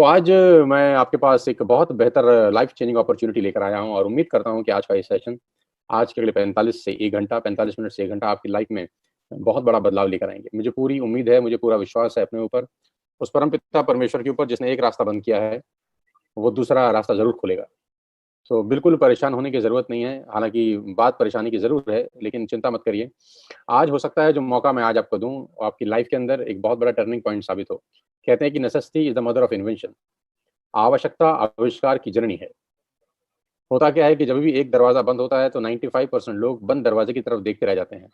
आज मैं आपके पास एक बहुत बेहतर लाइफ चेंजिंग अपॉर्च्युनिटी लेकर आया हूँ और उम्मीद करता हूँ कि आज का ये सेशन आज के अगले 45 से 1 घंटा 45 मिनट से 1 घंटा आपकी लाइफ में बहुत बड़ा बदलाव लेकर आएँगे। मुझे पूरी उम्मीद है, मुझे पूरा विश्वास है अपने ऊपर, उस परमपिता परमेश्वर के ऊपर जिसने एक रास्ता बंद किया है, वो दूसरा रास्ता ज़रूर खोलेगा। बिल्कुल परेशान होने की ज़रूरत नहीं है, हालाँकि बात परेशानी की ज़रूर है, लेकिन चिंता मत करिए। आज हो सकता है जो मौका मैं आज आपको दूँ, वो आपकी लाइफ के अंदर एक बहुत बड़ा टर्निंग पॉइंट साबित हो। कहते हैं कि necessity is the mother of invention. आवश्यकता आविष्कार की जननी है। होता क्या है कि जब भी एक दरवाज़ा बंद होता है तो 95% लोग बंद दरवाजे की तरफ देखते रह जाते हैं।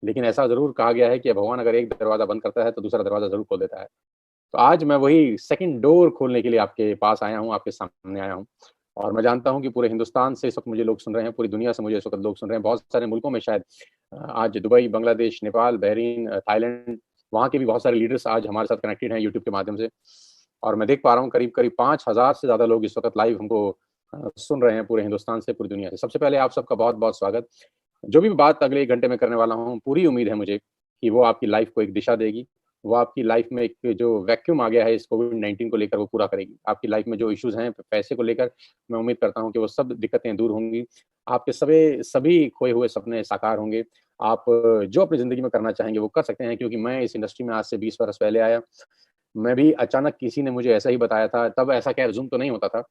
लेकिन ऐसा ज़रूर कहा गया है कि भगवान अगर एक दरवाज़ा बंद करता है तो दूसरा दरवाज़ा ज़रूर खोल देता है। तो आज मैं वही सेकंड डोर खोलने के लिए आपके पास आया हूँ, आपके सामने आया हूँ। और मैं जानता हूँ कि पूरे हिंदुस्तान से इस वक़्त मुझे लोग सुन रहे हैं, पूरी दुनिया से मुझे इस वक़्त लोग सुन रहे हैं, बहुत सारे मुल्कों में शायद आज Dubai, Bangladesh, Nepal, Bahrain, Thailand, वहाँ के भी बहुत सारे लीडर्स आज हमारे साथ कनेक्टेड हैं यूट्यूब के माध्यम से। और मैं देख पा रहा हूँ करीब-करीब 5000 से ज़्यादा लोग इस वक़्त लाइव हमको सुन रहे हैं पूरे हिंदुस्तान से, पूरी दुनिया से। सबसे पहले आप सबका बहुत-बहुत स्वागत। जो भी बात अगले 1 घंटे में करने वाला हूँ, पूरी उम्मीद है मुझे कि वो आपकी लाइफ़ को एक दिशा देगी। वो आपकी लाइफ़ में एक जो वैक्यूम आ गया है इस कोविड-19 को लेकर वो पूरा करेगी। आपकी लाइफ़ में जो इश्यूज़ हैं पैसे को लेकर, मैं उम्मीद करता हूँ कि वो सब दिक्कतें दूर होंगी। आपके सभी खोए हुए सपने साकार होंगे। आप जो अपनी ज़िंदगी में करना चाहेंगे वो कर सकते हैं क्योंकि मैं इस इंडस्ट्री में आज से 20 वर्ष पहले आया। मैं भी अचानक किसी ने मुझे ऐसा ही बताया था, तब ऐसा खैर ज़ूम तो नहीं होता था,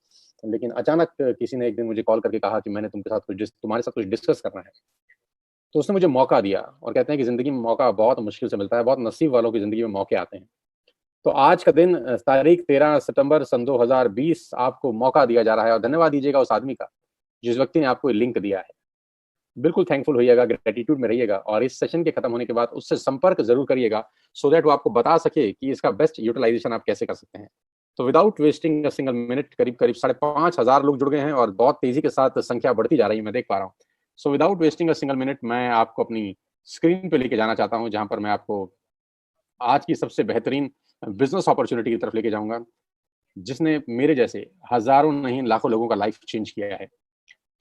लेकिन अचानक किसी ने एक दिन मुझे कॉल करके कहा कि मैंने तुम्हारे साथ कुछ डिस्कस करना है। तो उसने मुझे मौका दिया और कहते हैं कि ज़िंदगी में मौका बहुत मुश्किल से मिलता है, बहुत नसीब वालों की ज़िंदगी में मौके आते हैं। तो आज का दिन तारीख 13 सितंबर सन 2020 आपको मौका दिया जा रहा है और धन्यवाद दीजिएगा उस आदमी का, जिस व्यक्ति ने आपको ये लिंक दिया है। बिल्कुल थैंकफुल होइएगा, ग्रैटिट्यूड में रहिएगा और इस सेशन के खत्म होने के बाद उससे संपर्क ज़रूर करिएगा, सो दैट वो आपको बता सके कि इसका बेस्ट यूटिलाइज़ेशन आप कैसे कर सकते हैं। तो without wasting a single minute करीब-करीब 5,500 लोग जुड़ गए हैं और बहुत तेज़ी के साथ संख्या बढ़ती जा रही है, मैं देख पा रहा हूँ। Without wasting a single minute मैं आपको अपनी स्क्रीन पे लेके जाना चाहता हूँ, जहाँ पर मैं आपको आज की सबसे बेहतरीन बिज़नेस अपॉर्च्युनिटी की तरफ लेके जाऊँगा, जिसने मेरे जैसे हज़ारों नहीं लाखों लोगों का लाइफ़ चेंज किया है।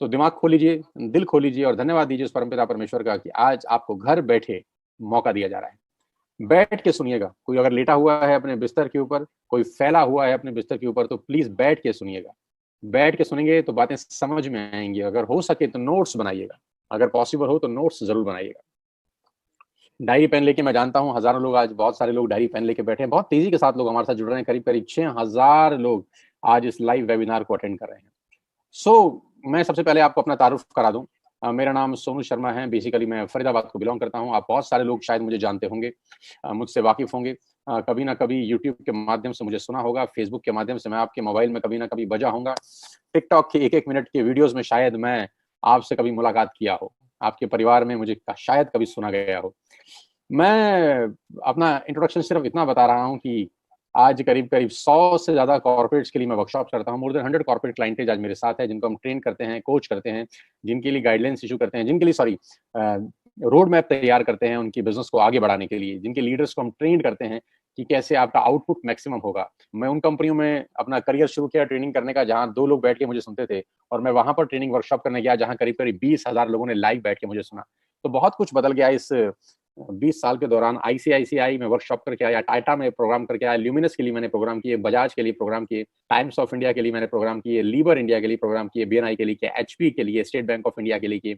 तो दिमाग खोल लीजिए, दिल खोल लीजिए और धन्यवाद दीजिए उस परमपिता परमेश्वर का कि आज आपको घर बैठे मौका दिया जा रहा है। बैठ के सुनिएगा, कोई अगर लेटा हुआ है अपने बिस्तर के ऊपर, कोई फैला हुआ है अपने बिस्तर के ऊपर तो प्लीज़ बैठ के सुनिएगा। बैठ के सुनेंगे तो बातें समझ में आएँगी, अगर हो सके तो नोट्स बनाइएगा, अगर पॉसिबल हो तो नोट्स ज़रूर बनाइएगा। डायरी पेन लेके मैं जानता हूँ हज़ारों लोग आज बहुत सारे लोग डायरी पेन लेके बैठे हैं, बहुत तेज़ी के साथ लोग हमारे साथ जुड़ रहे हैं, करीब-करीब 6000 लोग आज इस लाइव वेबिनार को अटेंड कर रहे हैं। मैं सबसे पहले आपको अपना तारुफ करा दूँ। मेरा नाम सोनू शर्मा है, बेसिकली मैं फरीदाबाद को बिलॉन्ग करता हूँ। आप बहुत सारे लोग शायद मुझे जानते होंगे, मुझसे वाकिफ़ होंगे। कभी न कभी यूट्यूब के माध्यम से मुझे सुना होगा, फेसबुक के माध्यम से मैं आपके मोबाइल में कभी न कभी बजा होऊँगा। टिकटॉक के 1-1 मिनट के वीडियोज़ में शायद मैं आपसे कभी मुलाकात किया हो। आपके परिवार में मुझे शायद कभी सुना गया हो। मैं अपना इंट्रोडक्शन सिर्फ़ इतना बता रहा हूँ कि आज करीब-करीब 100 से ज़्यादा कॉर्पोरेट्स के लिए मैं वर्कशॉप करता हूँ। मोर देन 100 कॉर्पोरेट क्लाइंटेज आज मेरे साथ है, जिनको हम ट्रेन करते हैं, कोच करते हैं, जिनके लिए गाइडलाइंस इश्यू करते हैं, जिनके लिए रोड मैप तैयार करते हैं उनकी बिज़नेस को आगे बढ़ाने के लिए, जिनके लीडर्स को हम ट्रेन करते हैं कि कैसे आपका आउटपुट मैक्सिमम होगा। मैं उन कंपनियों में अपना करियर शुरू किया ट्रेनिंग करने का, जहाँ 2 लोग बैठ के मुझे सुनते थे और मैं वहाँ पर ट्रेनिंग वर्कशॉप करने गया, जहाँ करीब-करीब 20,000 लोगों ने लाइव बैठ के मुझे सुना। तो बहुत कुछ बदल गया इस 20 साल के दौरान। आईसीआईसीआई में वर्कशॉप करके आया, टाटा में प्रोग्राम करके आया, ल्यूमिनस के लिए मैंने प्रोग्राम किए, बजाज के लिए प्रोग्राम किए, टाइम्स ऑफ इंडिया के लिए मैंने प्रोग्राम किए, लीवर इंडिया के लिए प्रोग्राम किए, बीएनआई के लिए किए, एचपी के लिए, स्टेट बैंक ऑफ इंडिया के लिए किए।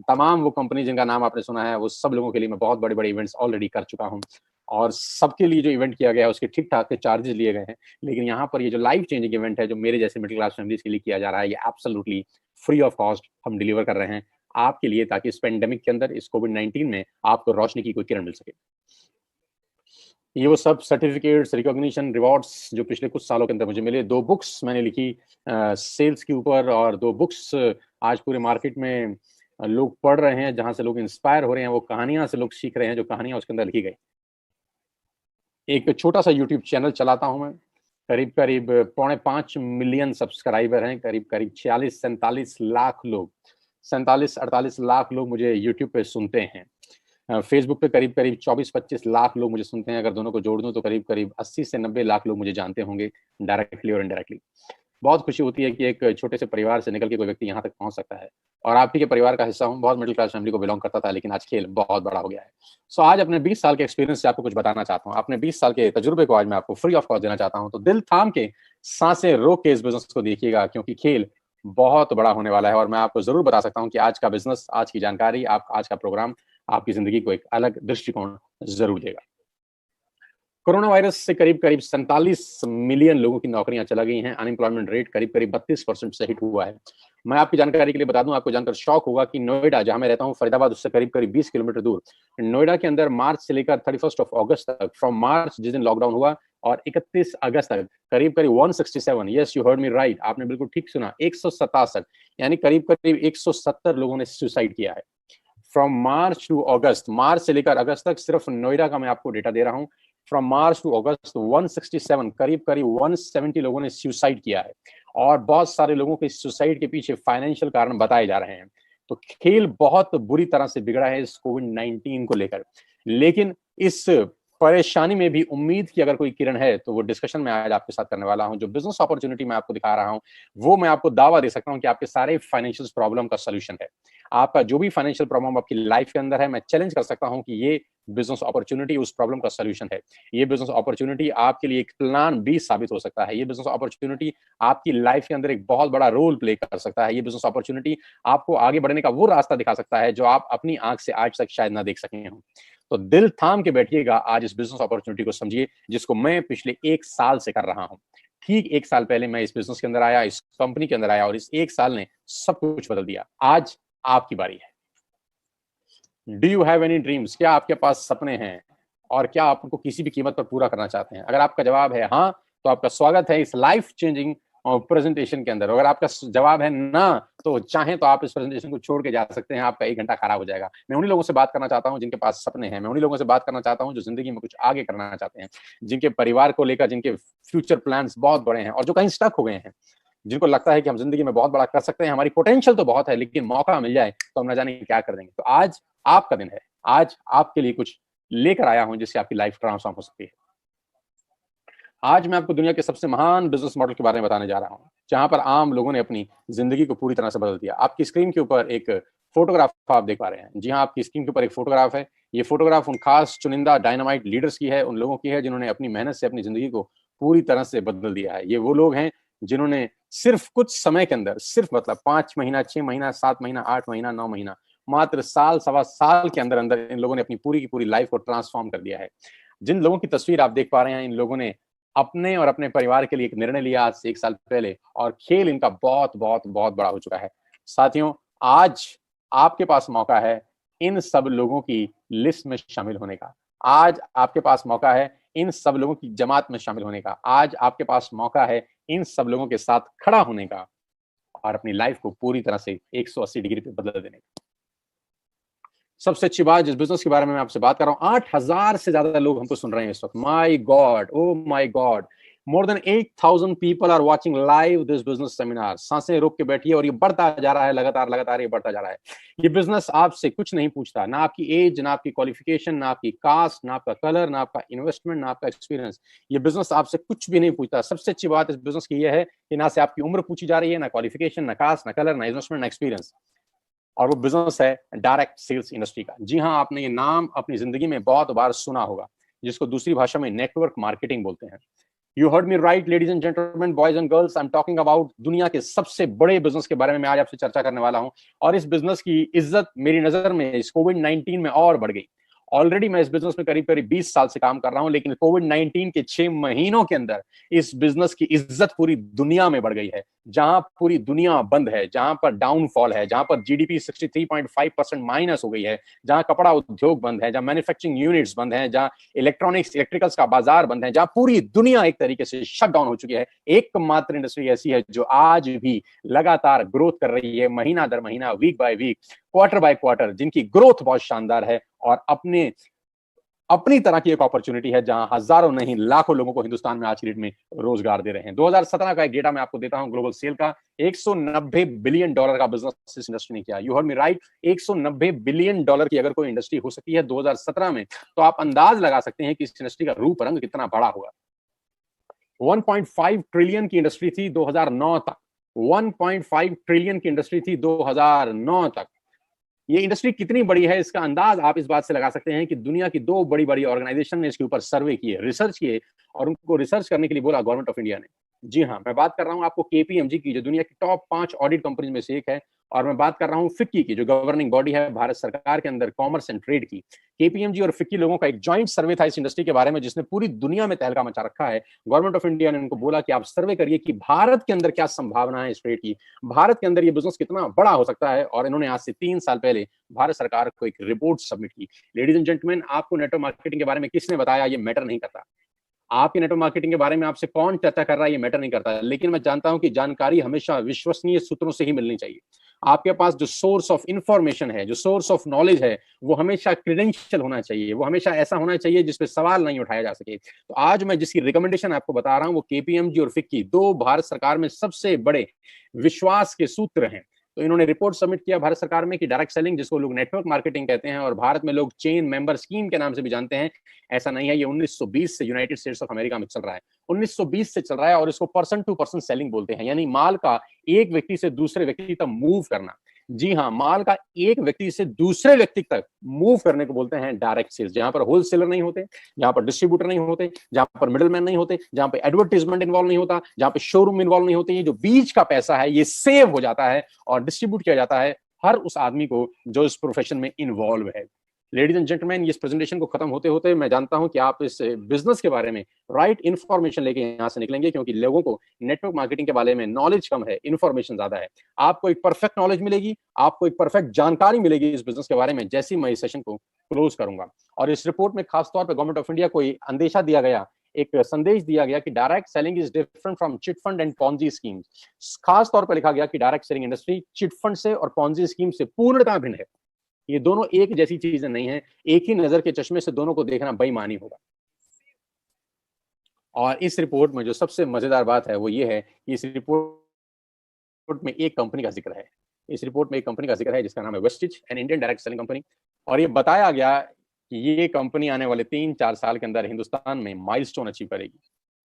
तमाम वो कंपनी जिनका नाम आपने सुना है, वो सब लोगों के लिए मैं बहुत बड़े-बड़े इवेंट्स ऑलरेडी कर चुका हूँ और सबके लिए जो इवेंट किया गया है, उसके ठीक-ठाक के चार्जेज़ लिए गए हैं। लेकिन यहाँ पर ये जो लाइफ चेंजिंग इवेंट है, जो मेरे जैसे मिडल क्लास फैमिलीज़ के लिए किया जा रहा है, ये एब्सोल्यूटली फ्री ऑफ कॉस्ट हम डिलीवर कर रहे हैं आपके लिए, ताकि इस पैंडेमिक के अंदर, इस कोविड-19 में आपको रोशनी की कोई किरण मिल सके। ये वो सब सर्टिफिकेट्स, रिकॉग्निशन, रिवॉर्ड्स जो पिछले कुछ सालों के अंदर मुझे मिले। 2 बुक्स मैंने लिखी सेल्स के ऊपर और 2 बुक्स आज पूरे मार्केट में लोग पढ़ रहे हैं, जहाँ से लोग इंस्पायर हो रहे हैं, वो कहानियाँ से लोग सीख रहे हैं, जो कहानियाँ उसके अंदर लिखी गई। एक छोटा-सा यूट्यूब चैनल चलाता हूँ मैं, करीब-करीब पौने 5 मिलियन सब्सक्राइबर हैं, करीब-करीब 46-47 लाख लोग, 47-48 लाख लोग मुझे यूट्यूब पे सुनते हैं। फ़ेसबुक पे करीब-करीब 24-25 लाख लोग मुझे सुनते हैं, अगर दोनों को जोड़ दूँ तो करीब-करीब 80 से 90 लाख लोग मुझे जानते होंगे, डायरेक्टली और इनडायरेक्टली। बहुत खुशी होती है कि एक छोटे से परिवार से निकल के कोई व्यक्ति यहाँ तक पहुँच सकता है और आप ही के परिवार का हिस्सा हूँ। बहुत मिडिल क्लास फैमिली को बिलॉन्ग करता था, लेकिन आज खेल बहुत बड़ा हो गया है। सो आज अपने 20 साल के एक्सपीरियंस से आपको कुछ बताना चाहता हूँ। अपने 20 साल के तजुर्बे को आज मैं आपको फ्री ऑफ कॉस्ट देना चाहता हूँ। तो दिल थाम के, सांसें रोक के इस बिज़नेस को देखिएगा, क्योंकि खेल बहुत बड़ा होने वाला है और मैं आपको ज़रूर बता सकता हूँ कि आज का बिज़नेस, आज की जानकारी, आज का प्रोग्राम आपकी ज़िंदगी को एक अलग दृष्टिकोण ज़रूर देगा। कोरोना वायरस से करीब-करीब 47 मिलियन लोगों की नौकरियां चला गई हैं। अनएम्प्लॉयमेंट रेट करीब-करीब 32% से हिट हुआ है। मैं आपकी जानकारी के लिए बता दूं, आपको जानकर शॉक होगा कि नोएडा, जहां मैं रहता हूं, फरीदाबाद, उससे करीब-करीब 20 किलोमीटर दूर, नोएडा के अंदर मार्च से लेकर 31 अगस्त तक, फ्रॉम मार्च जिस दिन लॉकडाउन हुआ और 31 अगस्त तक करीब-करीब 167, yes you heard me right, आपने बिल्कुल ठीक सुना, 167 यानी करीब-करीब 170 लोगों ने सुसाइड किया है। फ्रॉम मार्च टू अगस्त, मार्च से लेकर अगस्त तक सिर्फ नोएडा का मैं आपको डेटा दे रहा हूं। फ्रॉम मार्च टू अगस्त 167, करीब-करीब 170 लोगों ने सुसाइड किया है और बहुत सारे लोगों के सुसाइड के पीछे फाइनेंशियल कारण बताए जा रहे हैं। तो खेल बहुत बुरी तरह से बिगड़ा है इस कोविड-19 को लेकर। लेकिन इस परेशानी में भी उम्मीद की अगर कोई किरण है, तो वो डिस्कशन मैं आज आपके साथ करने वाला हूं। जो बिजनेस अपॉर्चुनिटी मैं आपको दिखा रहा हूं, वो मैं आपको दावा दे सकता हूं कि आपके सारे फाइनेंशियल प्रॉब्लम का सॉल्यूशन है। आपका जो भी फाइनेंशियल प्रॉब्लम आपकी लाइफ के अंदर है, मैं चैलेंज कर सकता हूं कि ये बिजनेस अपॉर्चुनिटी उस प्रॉब्लम का सॉल्यूशन है। ये बिजनेस अपॉर्चुनिटी आपके लिए एक प्लान बी साबित हो सकता है। ये बिजनेस अपॉर्चुनिटी आपकी लाइफ के अंदर एक बहुत बड़ा रोल प्ले कर सकता है। ये बिजनेस अपॉर्चुनिटी आपको आगे बढ़ने का वो रास्ता दिखा सकता है जो आप अपनी आंख से आज तक शायद ना देख सके हों। तो दिल थाम के बैठिएगा, आज इस बिजनेस अपॉर्चुनिटी को समझिए, जिसको मैं पिछले 1 साल से कर रहा हूं। ठीक 1 साल पहले मैं इस बिजनेस के अंदर आया, इस कंपनी के अंदर आया और इस 1 साल ने सब कुछ बदल दिया। आज आपकी बारी है। Do you have any dreams? क्या आपके पास सपने हैं और क्या आप उनको किसी भी कीमत पर पूरा करना चाहते हैं? अगर आपका जवाब है हाँ, तो आपका स्वागत है इस लाइफ चेंजिंग प्रेजेंटेशन के अंदर। अगर आपका जवाब है ना, तो चाहें तो आप इस प्रेजेंटेशन को छोड़ के जा सकते हैं, आपका 1 घंटा खराब हो जाएगा। मैं उन्हीं लोगों से बात करना चाहता हूं जिनके पास सपने हैं। मैं उन्हीं लोगों से बात करना चाहता हूं जो जिंदगी में कुछ आगे करना चाहते हैं, जिनके परिवार को लेकर, जिनके फ्यूचर प्लान्स बहुत बड़े हैं और जो कहीं स्टक हो गए हैं, जिनको लगता है कि हम जिंदगी में बहुत बड़ा कर सकते हैं, हमारी पोटेंशियल तो बहुत है, लेकिन मौका मिल जाए तो हम ना जाने क्या कर देंगे। तो आज आपका दिन है। आज आपके लिए कुछ लेकर आया हूं जिससे आपकी लाइफ ट्रांसफॉर्म हो सकती है। आज मैं आपको दुनिया के सबसे महान बिजनेस मॉडल के बारे में बताने जा रहा हूं, जहां पर आम लोगों ने अपनी जिंदगी को पूरी तरह से बदल दिया। आपकी स्क्रीन के ऊपर एक फोटोग्राफ आप देख पा रहे हैं। जी हाँ, आपकी स्क्रीन के ऊपर एक फोटोग्राफ है। ये फोटोग्राफ उन खास चुनिंदा डायनामाइट लीडर्स की है, उन लोगों की है जिन्होंने अपनी मेहनत से अपनी जिंदगी को पूरी तरह से बदल दिया है। ये वो लोग हैं जिन्होंने सिर्फ कुछ समय के अंदर, सिर्फ मतलब 5 महीना, 6 महीना, 7 महीना, 8 महीना, 9 महीना, मात्र साल, सवा साल के अंदर अंदर इन लोगों ने अपनी पूरी की पूरी लाइफ को ट्रांसफॉर्म कर दिया है। जिन लोगों की तस्वीर आप देख पा रहे हैं, इन लोगों ने अपने और अपने परिवार के लिए एक निर्णय लिया आज से 1 साल पहले और खेल इनका बहुत बहुत बहुत बड़ा हो चुका है। साथियों, आज आपके पास मौका है इन सब लोगों की लिस्ट में शामिल होने का। आज आपके पास मौका है इन सब लोगों की जमात में शामिल होने का। आज आपके पास मौका है इन सब लोगों के साथ खड़ा होने का और अपनी लाइफ को पूरी तरह से 180 डिग्री पे बदल देने का। सबसे अच्छी बात, जिस बिजनेस के बारे में मैं आपसे बात कर रहा हूं, 8,000 से ज्यादा लोग हमको सुन रहे हैं इस वक्त। My God, oh my God, more than 8,000 people are watching live this business seminar. सांसें रोक के बैठिए और ये बढ़ता जा रहा है, लगातार लगातार ये बढ़ता जा रहा है। ये बिजनेस आपसे कुछ नहीं पूछता, ना आपकी एज, ना आपकी क्वालिफिकेशन, ना आपकी कास्ट, ना आपका कलर, ना आपका इन्वेस्टमेंट, ना आपका एक्सपीरियंस। ये बिजनेस आपसे कुछ भी नहीं पूछता। सबसे अच्छी बात इस बिजनेस की यह है कि ना से आपकी उम्र पूछी जा रही है, ना क्वालिफिकेशन, ना कास्ट, ना कलर, ना इन्वेस्टमेंट, ना एक्सपीरियंस। और वो बिजनेस है डायरेक्ट सेल्स इंडस्ट्री का। जी हाँ, आपने ये नाम अपनी जिंदगी में बहुत बार सुना होगा, जिसको दूसरी भाषा में नेटवर्क मार्केटिंग बोलते हैं। You heard me right, ladies and gentleman, boys and girls, I am talking about दुनिया के सबसे बड़े बिजनेस के बारे में मैं आज आपसे चर्चा करने वाला हूं। और इस बिजनेस की इज्जत मेरी नजर में इस कोविड-19 में और बढ़ गई। ऑलरेडी मैं इस बिजनेस में करीब करीब 20 साल से काम कर रहा हूं, लेकिन कोविड-19 के 6 महीनों के अंदर इस बिजनेस की इज्जत पूरी दुनिया में बढ़ गई है। जहां पूरी दुनिया बंद है, जहां पर डाउनफॉल है, जहां पर जीडीपी 63.5% माइनस हो गई है, जहां कपड़ा उद्योग बंद है, जहां मैन्युफैक्चरिंग यूनिट्स बंद हैं, जहां इलेक्ट्रॉनिक्स इलेक्ट्रिकल्स का बाजार बंद है, जहां पूरी दुनिया एक तरीके से शट डाउन हो चुकी है, एकमात्र इंडस्ट्री ऐसी है जो आज भी लगातार ग्रोथ कर रही है, महीना दर महीना, week by week, quarter by quarter, जिनकी ग्रोथ बहुत शानदार है और अपनी तरह की एक अपॉर्चुनिटी है जहां हजारों नहीं लाखों लोगों को हिंदुस्तान में आज की डेट में रोजगार दे रहे हैं। 2017 का एक डेटा मैं आपको देता हूं ग्लोबल सेल का, $190 बिलियन का बिजनेस इस इंडस्ट्री ने किया। You heard me right, $190 billion की अगर कोई इंडस्ट्री हो सकती है 2017 में, तो आप अंदाज लगा सकते हैं कि इस इंडस्ट्री का रूप रंग कितना बड़ा होगा। 1.5 ट्रिलियन की इंडस्ट्री थी 2009 तक। 1.5 ट्रिलियन की इंडस्ट्री थी 2009 तक। ये इंडस्ट्री कितनी बड़ी है इसका अंदाज आप इस बात से लगा सकते हैं कि दुनिया की दो बड़ी बड़ी ऑर्गेनाइजेशन ने इसके ऊपर सर्वे किए, रिसर्च किए, और उनको रिसर्च करने के लिए बोला गवर्नमेंट ऑफ इंडिया ने। जी हाँ, मैं बात कर रहा हूं आपको केपीएमजी की, जो दुनिया की टॉप 5 ऑडिट कंपनी में से एक है, और मैं बात कर रहा हूं फिक्की की, जो गवर्निंग बॉडी है भारत सरकार के अंदर कॉमर्स एंड ट्रेड की। केपीएमजी और फिक्की लोगों का एक जॉइंट सर्वे था इस इंडस्ट्री के बारे में, जिसने पूरी दुनिया में तहलका मचा रखा है। गवर्नमेंट ऑफ इंडिया ने उनको बोला कि आप सर्वे करिए कि भारत के अंदर क्या संभावना है इस ट्रेड की, भारत के अंदर ये बिजनेस कितना बड़ा हो सकता है। और इन्होंने आज से 3 साल पहले भारत सरकार को एक रिपोर्ट सबमिट की। लेडीज एंड जेंटलमैन, आपको नेटवर्क मार्केटिंग के बारे में किसने बताया ये मैटर नहीं करता। आपके नेटवर्क मार्केटिंग के बारे में आपसे कौन चर्चा कर रहा है ये मैटर नहीं करता, लेकिन मैं जानता हूं कि जानकारी हमेशा विश्वसनीय सूत्रों से ही मिलनी चाहिए। आपके पास जो सोर्स ऑफ इंफॉर्मेशन है, जो सोर्स ऑफ नॉलेज है, वो हमेशा क्रेडेंशियल होना चाहिए, वो हमेशा ऐसा होना चाहिए जिसपे सवाल नहीं उठाया जा सके। तो आज मैं जिसकी रिकमेंडेशन आपको बता रहा हूं वो केपीएमजी और फिक्की, दो भारत सरकार में सबसे बड़े विश्वास के सूत्र हैं। तो इन्होंने रिपोर्ट सबमिट किया भारत सरकार में कि डायरेक्ट सेलिंग, जिसको लोग नेटवर्क मार्केटिंग कहते हैं और भारत में लोग चेन मेंबर स्कीम के नाम से भी जानते हैं, ऐसा नहीं है। ये 1920 से यूनाइटेड स्टेट्स ऑफ अमेरिका में चल रहा है, 1920 से चल रहा है, और इसको पर्सन टू पर्सन सेलिंग बोलते हैं, यानी माल का एक व्यक्ति से दूसरे व्यक्ति तक मूव करना। जी हाँ, माल का एक व्यक्ति से दूसरे व्यक्ति तक मूव करने को बोलते हैं डायरेक्ट सेल्स, जहां पर होलसेलर नहीं होते, जहां पर डिस्ट्रीब्यूटर नहीं होते, जहां पर मिडलमैन नहीं होते, जहां पे एडवर्टाइजमेंट इन्वॉल्व नहीं होता, जहां पे शोरूम इन्वॉल्व नहीं होते। ये जो बीच का पैसा है ये सेव हो जाता है और डिस्ट्रीब्यूट किया जाता है हर उस आदमी को जो इस प्रोफेशन में इन्वॉल्व है। लेडीज एंड जेंटलमैन, इस प्रेजेंटेशन को खत्म होते होते मैं जानता हूं कि आप इस बिजनेस के बारे में राइट इंफॉर्मेशन लेके यहां से निकलेंगे, क्योंकि लोगों को नेटवर्क मार्केटिंग के बारे में नॉलेज कम है, इंफॉर्मेशन ज्यादा है। आपको एक परफेक्ट नॉलेज मिलेगी, आपको एक परफेक्ट जानकारी मिलेगी इस बिजनेस के बारे में जैसे ही मैं इस सेशन को क्लोज करूंगा। और इस रिपोर्ट में खासतौर पर गवर्नमेंट ऑफ इंडिया को अंदेशा दिया गया, एक संदेश दिया गया कि direct selling is different from chit fund and Ponzi schemes. खास तौर पर लिखा गया कि direct selling industry chit fund से और पॉन्जी स्कीम से पूर्णतः भिन्न है। ये दोनों एक जैसी चीजें नहीं है, एक ही नजर के चश्मे से दोनों को देखना बेईमानी होगा। और इस रिपोर्ट में जो सबसे मजेदार बात है वो ये है कि इस रिपोर्ट में एक कंपनी का जिक्र है। इस रिपोर्ट में एक कंपनी का जिक्र है जिसका नाम है Vestige, an Indian direct selling company. और ये बताया गया कि ये कंपनी आने वाले 3-4 साल के अंदर हिंदुस्तान में माइलस्टोन अचीव करेगी।